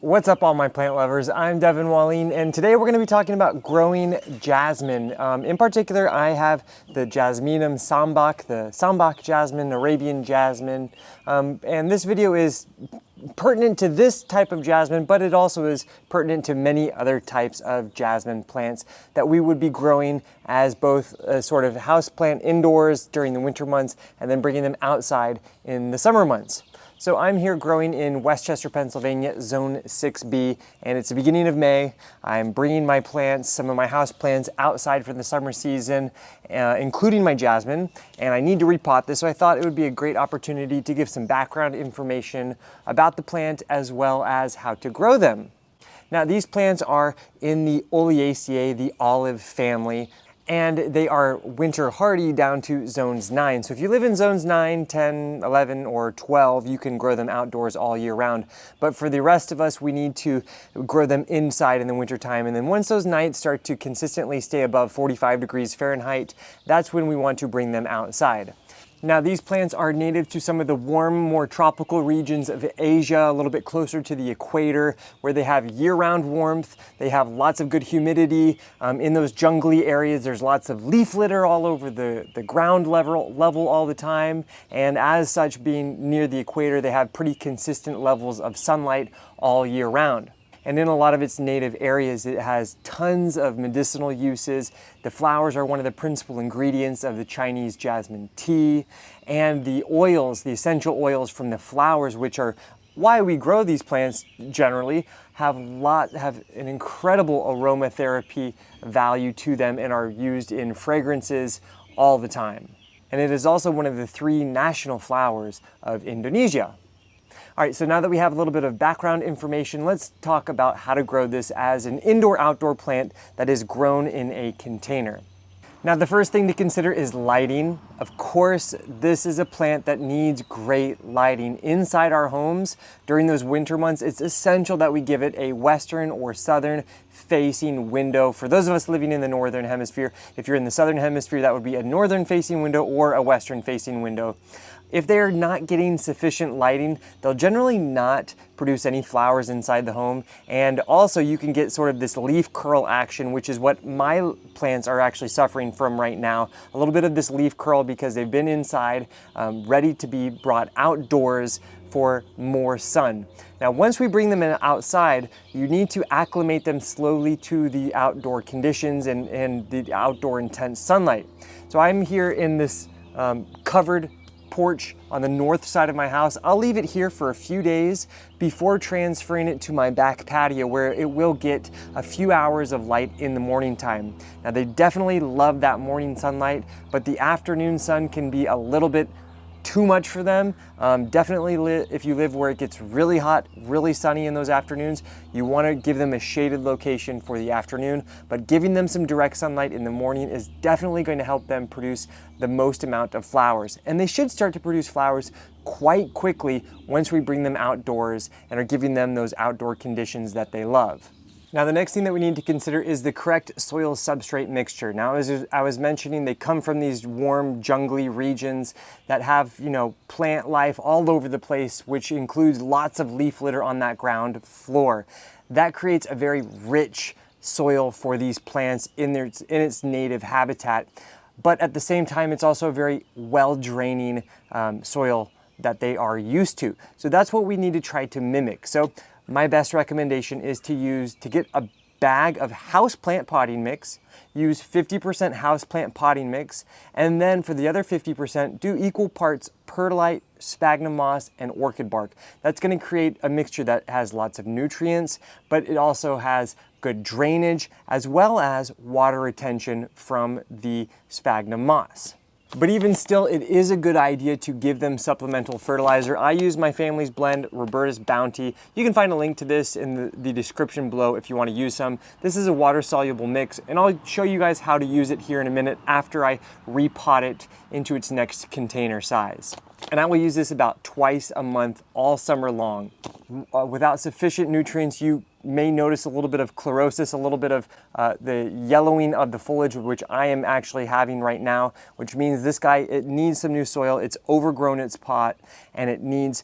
What's up, all my plant lovers? I'm Devin Wallien, and today we're going to be talking about growing jasmine. In particular, I have the Jasminum Sambac, the Sambac jasmine, Arabian jasmine, and this video is pertinent to this type of jasmine, but it also is pertinent to many other types of jasmine plants that we would be growing as both a sort of house plant indoors during the winter months and then bringing them outside in the summer months. So I'm here growing in Westchester, Pennsylvania, Zone 6B, and it's the beginning of May. I'm bringing my plants, some of my house plants, outside for the summer season, including my jasmine, and I need to repot this, so I thought it would be a great opportunity to give some background information about the plant as well as how to grow them. Now, these plants are in the Oleaceae, the olive family, and they are winter hardy down to zones 9. So if you live in zones 9, 10, 11, or 12, you can grow them outdoors all year round. But for the rest of us, we need to grow them inside in the winter time. And then once those nights start to consistently stay above 45 degrees Fahrenheit, that's when we want to bring them outside. Now, these plants are native to some of the warm, more tropical regions of Asia, a little bit closer to the equator, where they have year-round warmth. They have lots of good humidity. In those jungly areas, there's lots of leaf litter all over the ground level all the time. And as such, being near the equator, they have pretty consistent levels of sunlight all year round. And in a lot of its native areas, it has tons of medicinal uses. The flowers are one of the principal ingredients of the Chinese jasmine tea, and the oils, the essential oils from the flowers, which are why we grow these plants generally, have an incredible aromatherapy value to them and are used in fragrances all the time. And it is also one of the 3 national flowers of Indonesia. All right, so now that we have a little bit of background information, let's talk about how to grow this as an indoor-outdoor plant that is grown in a container. Now, the first thing to consider is lighting. Of course, this is a plant that needs great lighting. Inside our homes, during those winter months, it's essential that we give it a western or southern facing window. For those of us living in the northern hemisphere, if you're in the southern hemisphere, that would be a northern facing window or a western facing window. If they're not getting sufficient lighting, they'll generally not produce any flowers inside the home. And also you can get sort of this leaf curl action, which is what my plants are actually suffering from right now. A little bit of this leaf curl because they've been inside, ready to be brought outdoors for more sun. Now, once we bring them outside, you need to acclimate them slowly to the outdoor conditions and the outdoor intense sunlight. So I'm here in this covered porch on the north side of my house. I'll leave it here for a few days before transferring it to my back patio, where it will get a few hours of light in the morning time. Now, they definitely love that morning sunlight, but the afternoon sun can be a little bit too much for them. Definitely if you live where it gets really hot, really sunny in those afternoons, you want to give them a shaded location for the afternoon, but giving them some direct sunlight in the morning is definitely going to help them produce the most amount of flowers. And they should start to produce flowers quite quickly once we bring them outdoors and are giving them those outdoor conditions that they love. Now, the next thing that we need to consider is the correct soil substrate mixture. Now, as I was mentioning, they come from these warm, jungly regions that have, plant life all over the place, which includes lots of leaf litter on that ground floor. That creates a very rich soil for these plants in its native habitat. But at the same time, it's also a very well-draining soil that they are used to. So that's what we need to try to mimic. So my best recommendation is to get a bag of houseplant potting mix, use 50% houseplant potting mix, and then for the other 50%, do equal parts perlite, sphagnum moss, and orchid bark. That's going to create a mixture that has lots of nutrients, but it also has good drainage as well as water retention from the sphagnum moss. But even still, it is a good idea to give them supplemental fertilizer. I use my family's blend, Roberta's Bounty. You can find a link to this in the description below if you want to use some. This is a water-soluble mix, and I'll show you guys how to use it here in a minute after I repot it into its next container size. And I will use this about twice a month all summer long. Without sufficient nutrients, you may notice a little bit of chlorosis, a little bit of the yellowing of the foliage, which I am actually having right now, which means this guy, it needs some new soil. It's overgrown its pot, and it needs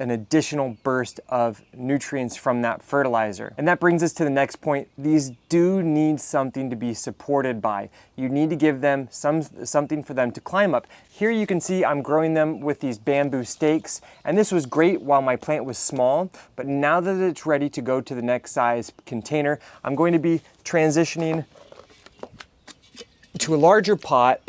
an additional burst of nutrients from that fertilizer. And that brings us to the next point. These do need something to be supported by. You need to give them something for them to climb up. Here you can see I'm growing them with these bamboo stakes, and this was great while my plant was small, but now that it's ready to go to the next size container, I'm going to be transitioning to a larger pot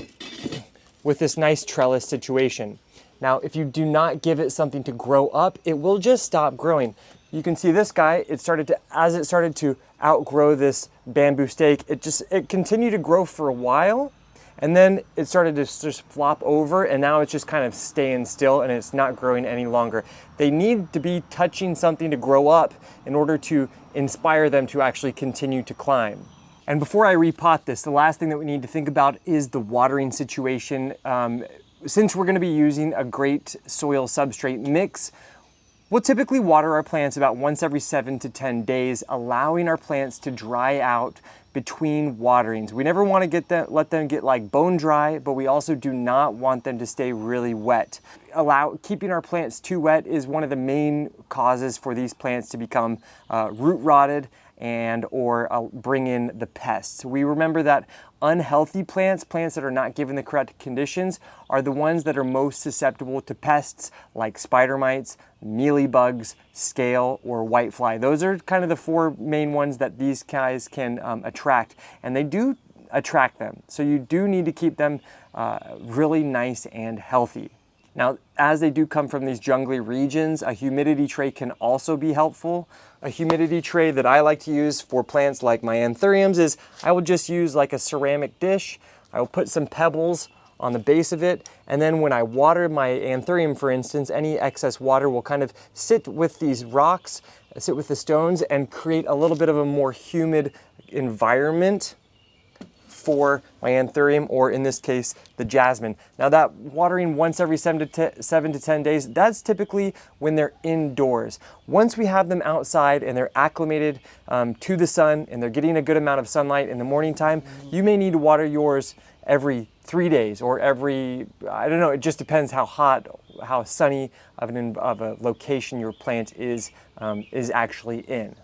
with this nice trellis situation. Now, if you do not give it something to grow up, it will just stop growing. You can see this guy, as it started to outgrow this bamboo stake, it continued to grow for a while, and then it started to just flop over, and now it's just kind of staying still and it's not growing any longer. They need to be touching something to grow up in order to inspire them to actually continue to climb. And before I repot this, the last thing that we need to think about is the watering situation. Since we're going to be using a great soil substrate mix, we'll typically water our plants about once every 7 to 10 days, allowing our plants to dry out between waterings. We never want to let them get like bone dry, but we also do not want them to stay really wet. Keeping our plants too wet is one of the main causes for these plants to become root rotted or bring in the pests. We remember that unhealthy plants that are not given the correct conditions, are the ones that are most susceptible to pests like spider mites, mealybugs, scale, or whitefly. Those are kind of the 4 main ones that these guys can attract, and they do attract them. So you do need to keep them really nice and healthy. Now, as they do come from these jungly regions, a humidity tray can also be helpful. A humidity tray that I like to use for plants like my anthuriums is I will just use like a ceramic dish. I will put some pebbles on the base of it, and then when I water my anthurium, for instance, any excess water will kind of sit with these rocks, sit with the stones, and create a little bit of a more humid environment for my anthurium, or in this case, the jasmine. Now that watering once every 7 to 10 days, that's typically when they're indoors. Once we have them outside and they're acclimated to the sun and they're getting a good amount of sunlight in the morning time, you may need to water yours every 3 days or every, I don't know, it just depends how hot, how sunny of a location your plant is actually in.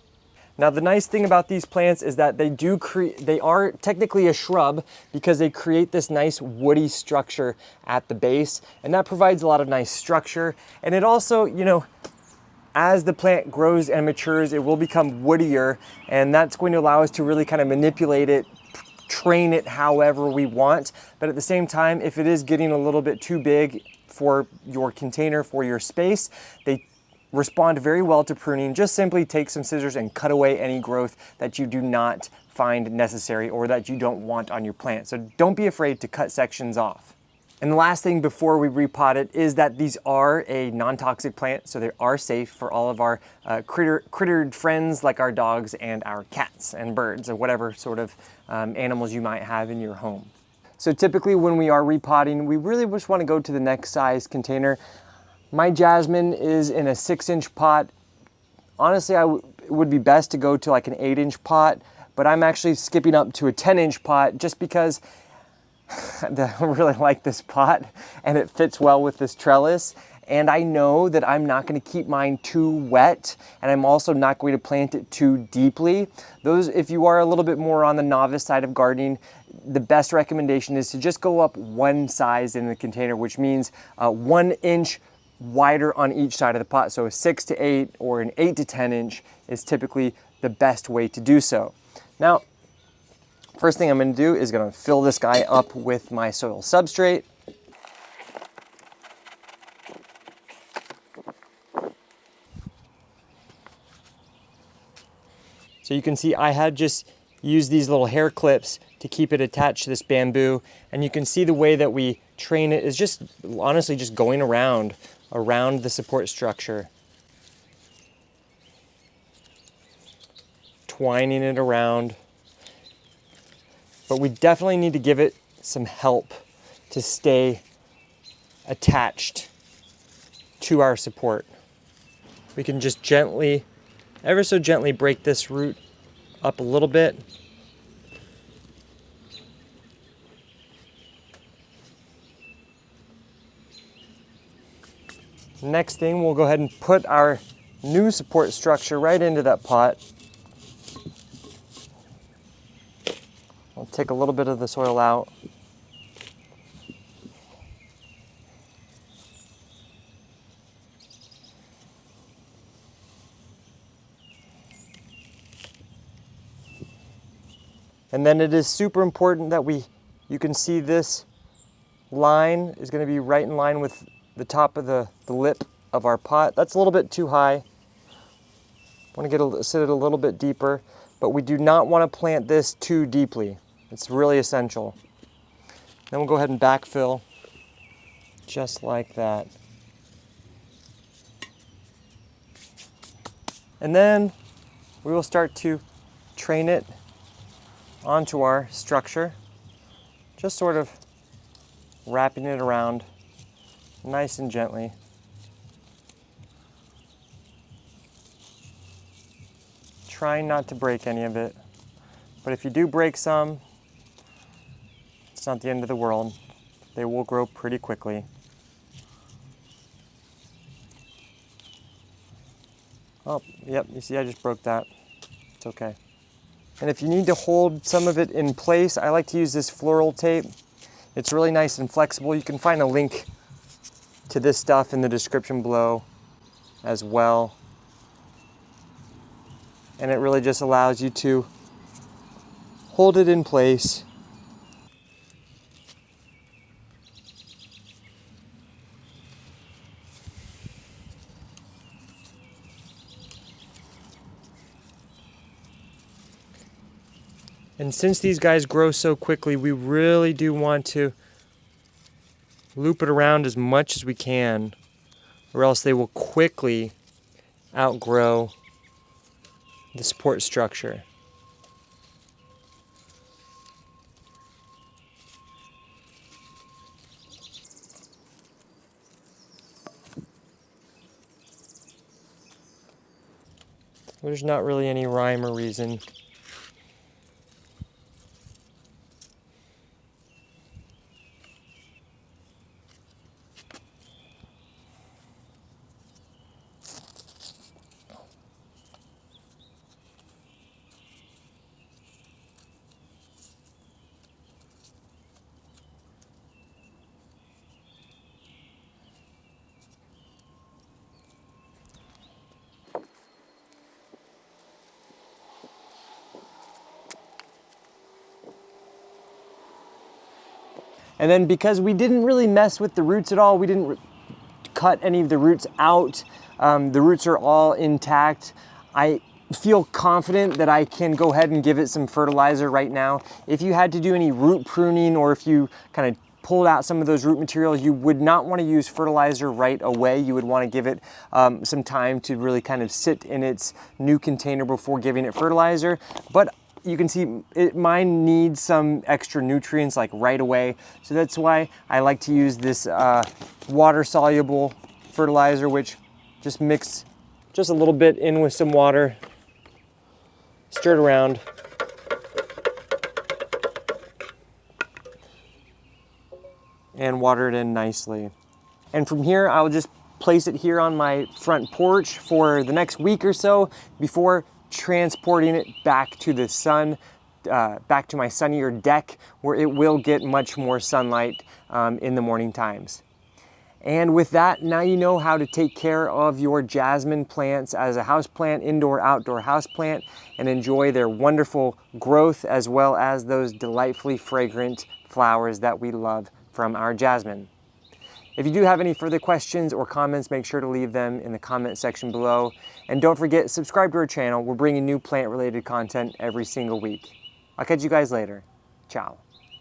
Now the nice thing about these plants is that they are technically a shrub because they create this nice woody structure at the base, and that provides a lot of nice structure. And it also, as the plant grows and matures, it will become woodier, and that's going to allow us to really kind of manipulate it, train it however we want. But at the same time, if it is getting a little bit too big for your container, for your space, they respond very well to pruning. Just simply take some scissors and cut away any growth that you do not find necessary or that you don't want on your plant. So don't be afraid to cut sections off. And the last thing before we repot it is that these are a non-toxic plant, so they are safe for all of our crittered friends like our dogs and our cats and birds or whatever sort of animals you might have in your home. So typically when we are repotting, we really just want to go to the next size container. My jasmine is in a 6-inch pot. Honestly, it would be best to go to like an 8-inch pot, but I'm actually skipping up to a 10-inch pot just because I really like this pot and it fits well with this trellis. And I know that I'm not going to keep mine too wet, and I'm also not going to plant it too deeply. If you are a little bit more on the novice side of gardening, the best recommendation is to just go up 1 size in the container, which means 1 inch wider on each side of the pot. So a 6 to 8 or an 8 to 10 inch is typically the best way to do so. Now, first thing I'm going to do is going to fill this guy up with my soil substrate. So you can see I had just used these little hair clips to keep it attached to this bamboo, and you can see the way that we train it is just honestly just going around the support structure, twining it around. But we definitely need to give it some help to stay attached to our support. We can just gently, ever so gently, break this root up a little bit. Next thing, we'll go ahead and put our new support structure right into that pot. I'll take a little bit of the soil out. And then it is super important that you can see this line is going to be right in line with the top of the lip of our pot. That's a little bit too high. I want to sit it a little bit deeper, but we do not want to plant this too deeply. It's really essential. Then we'll go ahead and backfill just like that. And then we will start to train it onto our structure, just sort of wrapping it around nice and gently. Trying not to break any of it, but if you do break some, it's not the end of the world. They will grow pretty quickly. Oh, yep, you see I just broke that. It's okay. And if you need to hold some of it in place, I like to use this floral tape. It's really nice and flexible. You can find a link to this stuff in the description below as well. And it really just allows you to hold it in place. And since these guys grow so quickly, we really do want to loop it around as much as we can, or else they will quickly outgrow the support structure. There's not really any rhyme or reason. And then because we didn't really mess with the roots at all, we didn't cut any of the roots out, the roots are all intact, I feel confident that I can go ahead and give it some fertilizer right now. If you had to do any root pruning, or if you kind of pulled out some of those root materials, you would not want to use fertilizer right away. You would want to give it some time to really kind of sit in its new container before giving it fertilizer. But you can see mine needs some extra nutrients like right away. So that's why I like to use this water soluble fertilizer, which just mix just a little bit in with some water, stir it around. And water it in nicely. And from here, I'll just place it here on my front porch for the next week or so before transporting it back to the sun, back to my sunnier deck, where it will get much more sunlight in the morning times. And with that, now you know how to take care of your jasmine plants as a houseplant, indoor, outdoor houseplant, and enjoy their wonderful growth as well as those delightfully fragrant flowers that we love from our jasmine. If you do have any further questions or comments, make sure to leave them in the comment section below. And don't forget, subscribe to our channel. We're bringing new plant-related content every single week. I'll catch you guys later. Ciao.